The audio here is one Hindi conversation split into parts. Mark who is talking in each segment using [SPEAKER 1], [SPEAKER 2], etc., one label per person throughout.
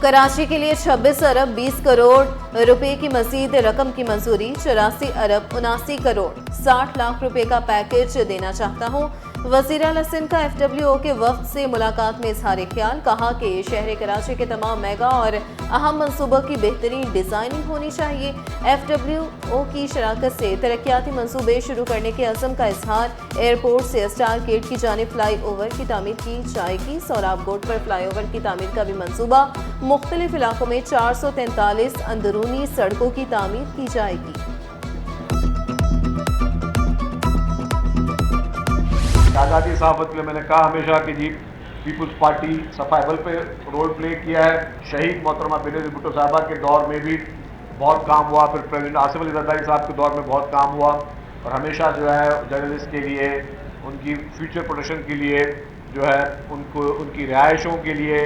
[SPEAKER 1] कराची के लिए 26 अरब 20 करोड़ रुपए की मजीद रकम की मंजूरी। 84 अरब 79 करोड़ 60 लाख रुपए का पैकेज देना चाहता हूँ। वजीर आला सिंध का FWO के वफ्द से मुलाकात में इजहार ख्याल। कहा कि शहर कराची के तमाम मेगा और अहम मनसूबों की बेहतरीन डिजाइनिंग होनी चाहिए। FWO की शराकत से तरक्याती मनसूबे शुरू करने के अज़म का इजहार। एयरपोर्ट से स्टार गेट की जानिब फ्लाई ओवर की तामीर की जाएगी। सोराब गोट पर फ्लाई ओवर की तामीर का भी मनसूबा। मुख्तलिफ इलाकों में 443 अंदरूनी सड़कों की तामीर की जाएगी।
[SPEAKER 2] आज़ादी सहाफ़त के लिए मैंने कहा हमेशा कि जी पीपल्स पार्टी सफाइबल पे रोल प्ले किया है। शहीद मोहतरमा बेनज़ीर भुट्टो साहबा के दौर में भी बहुत काम हुआ, फिर प्रेसिडेंट आसिफ अली ज़रदारी साहब के दौर में बहुत काम हुआ और हमेशा जो है जर्नलिस्ट के लिए, उनकी फ्यूचर प्रोटेक्शन के लिए जो है उनको उनकी रिहायशों के लिए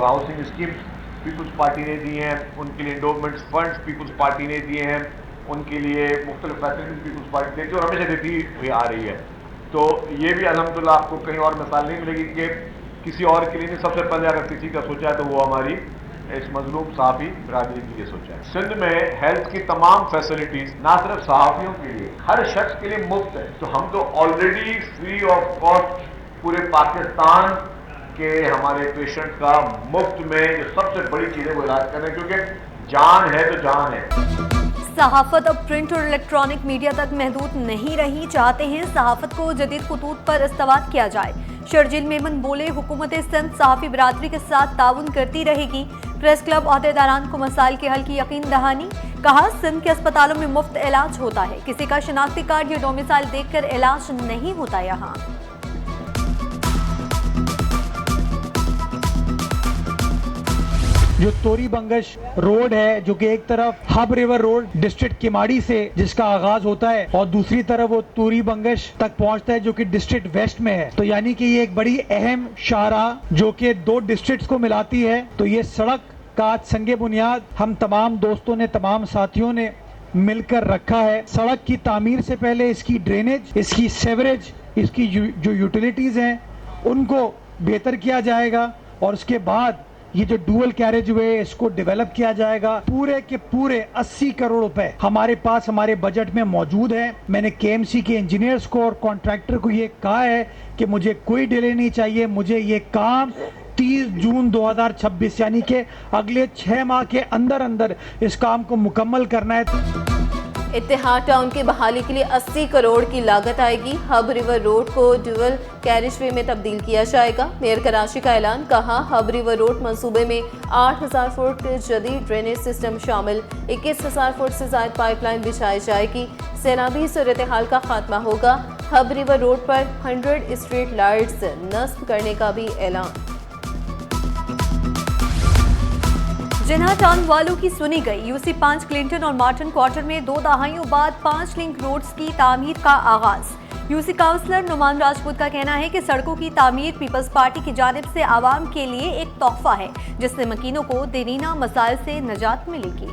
[SPEAKER 2] हाउसिंग स्कीम्स पीपल्स पार्टी ने दी हैं, उनके लिए इंडोमेंट्स फंड्स पीपल्स पार्टी ने दिए हैं, उनके लिए मुख्तलिफ फैसिलिटीज पीपल्स पार्टी देती है और हमेशा देती हुई आ रही है। तो ये भी अल्हम्दुलिल्लाह आपको कहीं और मिसाल नहीं मिलेगी कि किसी और के लिए नहीं, सबसे पहले अगर किसी का सोचा है तो वो हमारी इस मजलूम सहाफ़ी बिरादरी के लिए सोचा है। सिंध में हेल्थ की तमाम फैसिलिटीज ना सिर्फ सहाफ़ियों के लिए, हर शख्स के लिए मुफ्त है। तो हम तो ऑलरेडी फ्री ऑफ कॉस्ट पूरे पाकिस्तान के हमारे पेशेंट का मुफ्त में जो सबसे बड़ी चीज़ है वो इलाज कर रहे हैं, क्योंकि जान है तो जान है।
[SPEAKER 3] सहाफत अब प्रिंट और इलेक्ट्रॉनिक मीडिया तक महदूद नहीं रही। चाहते हैं सहाफत को जदीद खतूत पर इस्तेमाल किया जाए। शर्जील मेमन बोले, हुकूमत सिंध सहाफ़ी बिरादरी के साथ ताउन करती रहेगी। प्रेस क्लब अहदेदारान को मसाइल के हल की यकीन दहानी। कहा, सिंध के अस्पतालों में मुफ्त इलाज होता है, किसी का शनाख्ती कार्ड या डोमिसाइल देखकर इलाज नहीं होता। यहाँ
[SPEAKER 4] जो तोरी बंगश रोड है, जो कि एक तरफ hub river road district Kimadi से जिसका आगाज होता है और दूसरी तरफ वो तोरी बंगश तक पहुंचता है जो कि डिस्ट्रिक्ट वेस्ट में है। तो यानी कि ये एक बड़ी अहम शाहराह जो कि दो डिस्ट्रिक्ट्स को मिलाती है। तो ये सड़क का आज संगे बुनियाद हम तमाम दोस्तों ने, तमाम साथियों ने मिलकर रखा है। सड़क की तामीर से पहले इसकी ड्रेनेज, इसकी सेवरेज, इसकी जो यूटिलिटीज हैं उनको बेहतर किया जाएगा और उसके बाद ये जो डुअल कैरेज वे इसको डेवलप किया जाएगा। पूरे के पूरे 80 करोड़ रुपए हमारे पास हमारे बजट में मौजूद है। मैंने KMC के इंजीनियर्स को और कॉन्ट्रैक्टर को ये कहा है कि मुझे कोई डिले नहीं चाहिए, मुझे ये काम 30 जून 2026 यानी कि अगले 6 माह के अंदर अंदर इस काम को मुकम्मल करना है।
[SPEAKER 1] इत्तेहाद टाउन की बहाली के लिए 80 करोड़ की लागत आएगी। हब रिवर रोड को ड्यूअल कैरिजवे में तब्दील किया जाएगा। मेयर कराची का ऐलान। कहा, हब रिवर रोड मंसूबे में 8000 फुट जदीद ड्रेनेज सिस्टम शामिल। 21,000 फुट से ज्यादा पाइपलाइन बिछाई जाएगी। सैलाबी सूरत हाल का खात्मा होगा। हब रिवर रोड पर 100 स्ट्रीट लाइट्स नस्ब करने का भी ऐलान।
[SPEAKER 3] जिन्हा टाउन वालों की सुनी गई। UC5 क्लिंटन और मार्टन क्वार्टर में 2 दहाइयों बाद 5 लिंक रोड्स की तामीर का आगाज। UC काउंसलर नुमान राजपूत का कहना है कि सड़कों की तामीर पीपल्स पार्टी की जानिब से आवाम के लिए एक तोहफा है, जिससे मकीनों को देरीना मसाइल से निजात मिलेगी।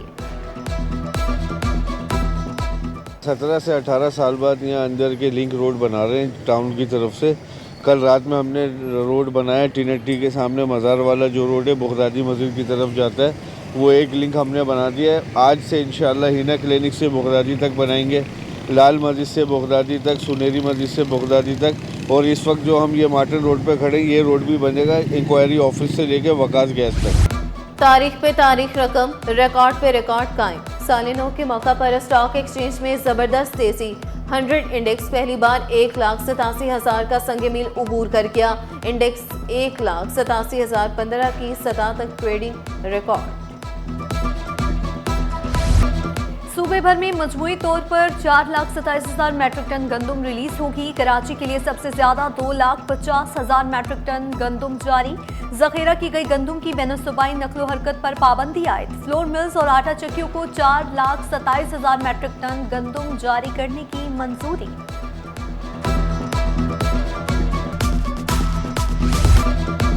[SPEAKER 5] 17 से 18 साल बाद यहाँ अंदर के लिंक रोड बना रहे हैं टाउन की तरफ से। कल रात में हमने रोड बनाया टीनेटी के सामने मज़ार वाला जो रोड है बगदादी मस्जिद की तरफ जाता है, वो एक लिंक हमने बना दिया है। आज से इंशाल्लाह हिना क्लिनिक से बगदादी तक बनाएंगे, लाल मस्जिद से बगदादी तक, सुनेरी मस्जिद से बगदादी तक। और इस वक्त जो हम ये मार्टन रोड पे खड़े हैं, ये रोड भी बनेगा इंक्वायरी ऑफिस से लेके वकास गैस तक।
[SPEAKER 1] तारीख पे तारीख रकम, रिकॉर्ड पे रिकॉर्ड कायम। साल नौ के मौका पर स्टॉक एक्सचेंज में जबरदस्त तेजी। 100 इंडेक्स पहली बार 1,87,000 का संगे मील उबूर कर गया। इंडेक्स 1,87,015 की सतह तक ट्रेडिंग रिकॉर्ड।
[SPEAKER 3] सूबे भर में मजमूई तौर पर 4,27,000 मैट्रिक टन गंदम रिलीज होगी। कराची के लिए सबसे ज्यादा 2,50,000 मैट्रिक टन गंदम जारी। जखीरा की गई गंदम की बैनुसूबाई नकलो हरकत पर पाबंदी आयद। फ्लोर मिल्स और आटा चक्कियों को 4,27,000 मैट्रिक टन गंदम जारी करने की मंजूरी।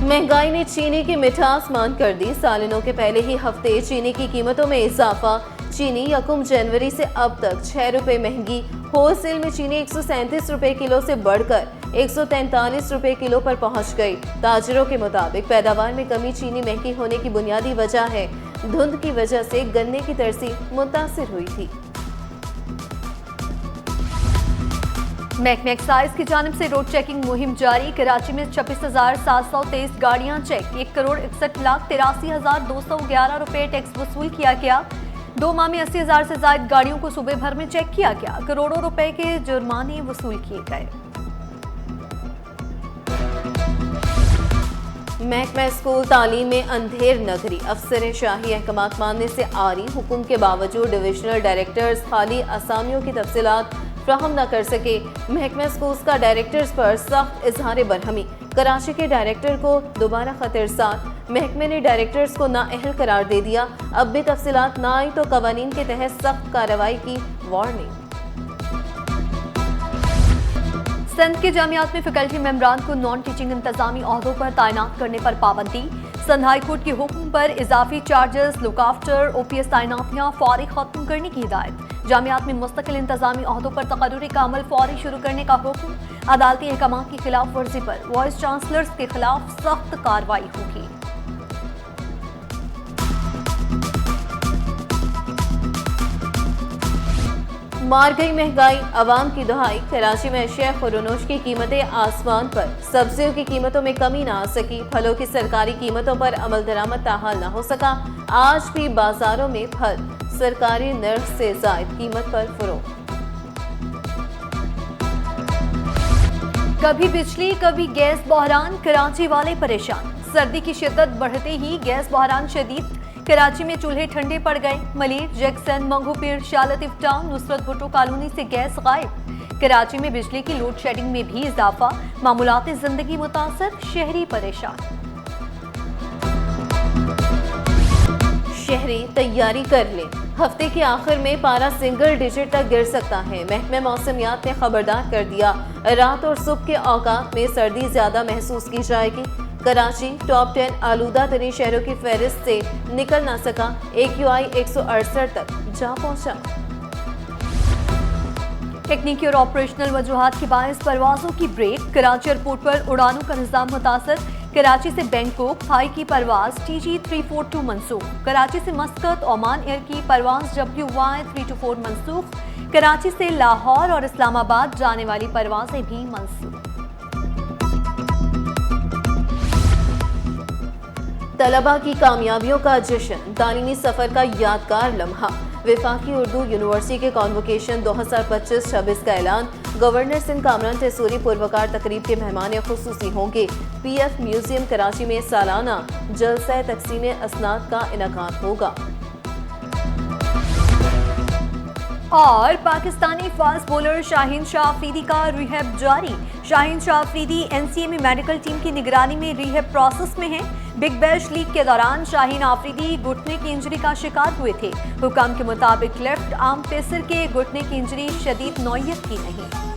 [SPEAKER 1] महंगाई ने चीनी की मिठास मान कर दी। सालिनों के पहले ही हफ्ते चीनी की कीमतों में इजाफा। चीनी 1 जनवरी से अब तक 6 रुपए महंगी। होलसेल में चीनी 137 रुपए किलो से बढ़कर 143 रुपए किलो पर पहुंच गई। ताजरों के मुताबिक पैदावार में कमी चीनी महंगी होने की बुनियादी वजह है। धुंध की वजह से गन्ने की तरसील मुतासिर हुई थी।
[SPEAKER 3] महकमे एक्साइज की जानिब से रोड चेकिंग मुहिम जारी। कराची में 26,723 गाड़ियां चेक, 1,61,83,211 रुपए टैक्स वसूल किया गया। 2 माह में 80,000 से ज्यादा गाड़ियों को सूबे भर में चेक किया गया। करोड़ों रुपए के जुर्माने वसूल किए गए।
[SPEAKER 1] महकमा स्कूल तालीम में अंधेर नगरी। अफसर शाही अहकामात मानने से आरी हुक्म के बावजूद डिविजनल डायरेक्टर्स खाली असामियों की तफसीलात फ्राहम न कर सके। महकमा स्कूल्स का डायरेक्टर्स पर सख्त इजहार बरहमी। कराची के डायरेक्टर को दोबारा खतरसात। महकमे ने डायरेक्टर्स को नाअहल करार दे दिया। अब भी तफसीलात न आई तो कवानीन के तहत सख्त कार्रवाई की वार्निंग।
[SPEAKER 3] सिंध के जामियात में फैकल्टी मेंबरान को नॉन टीचिंग इंतजामी ओहदों पर तैनात करने पर पाबंदी। सिंध हाई कोर्ट के हुक्म पर इजाफी चार्जेस, लुक आफ्टर, OPS तैनातियां फौरी खत्म करने की हिदायत। जामियात में मुस्तकिल इंतजामी ओहदों पर तकर्रुरी का अमल फौरी शुरू करने का हुक्म। अदालती अहकाम की खिलाफ वर्जी पर वाइस चांसलर्स के खिलाफ सख्त कार्रवाई होगी।
[SPEAKER 1] मार गई महंगाई, आवाम की दुहाई। कराची में अशिया खुरनोश की कीमतें आसमान पर। सब्जियों की कीमतों में कमी ना आ सकी। फलों की सरकारी कीमतों पर अमल दरामद ताहाल न हो सका। आज भी बाजारों में फल सरकारी नर्ख से जायद कीमत पर फरोख्त।
[SPEAKER 3] कभी बिजली कभी गैस बहरान, कराची वाले परेशान। सर्दी की शिद्दत बढ़ते ही गैस बहरान शदीद। कराची में चूल्हे ठंडे पड़ गए। मलिर, जैक्सन, मंगूपीर, शालतिफ टाउन, नुसरत भुट्टो कॉलोनी से गैस गायब। कराची में बिजली की लोड शेडिंग में भी इजाफा। मामूलात जिंदगी मुतासर, शहरी परेशान।
[SPEAKER 1] शहरी तैयारी कर लें, हफ्ते के आखिर में पारा सिंगल डिजिट तक गिर सकता है। महकमे मौसमियात ने खबरदार कर दिया। रात और सुबह के औकात में सर्दी ज्यादा महसूस की जाएगी। कराची टॉप 10 आलूदा तरीन शहरों की फहरिस्त से निकल ना सका। AQI 168 तक जा पहुंचा।
[SPEAKER 3] टेक्निकी और ऑपरेशनल वजूहात के बायस परवाजों की ब्रेक। कराची एयरपोर्ट पर उड़ानों का निजाम मुतासर। कराची से बैंकॉक हाई की परवाज TG342 मनसूख। कराची से मस्कत ओमान एयर की परवाज WY 324 मनसूख। कराची से लाहौर और इस्लामाबाद जाने वाली परवाजें भी मनसूख।
[SPEAKER 1] तलबा की कामयाबियों का जश्न, तालीमी सफर का यादगार लम्हा। वफाकी उर्दू यूनिवर्सिटी के कॉन्वोकेशन 2025-26 का ऐलान। गवर्नर सिंध कामरान टेसूरी पुरवकार तकरीब के मेहमान खुसूसी होंगे। PF म्यूजियम कराची में सालाना जलसा तकसीम असनाद का इनेकाद होगा।
[SPEAKER 3] और पाकिस्तानी फास्ट बॉलर शाहीन शाह अफरीदी का रिहैब जारी। शाहीन शाह अफरीदी NCA में मेडिकल टीम की निगरानी में रिहैब प्रोसेस में है। बिग बैश लीग के दौरान शाहीन अफरीदी घुटने की इंजरी का शिकार हुए थे। हुकाम के मुताबिक लेफ्ट आर्म पेसर के घुटने की इंजरी शदीद नौयत की नहीं।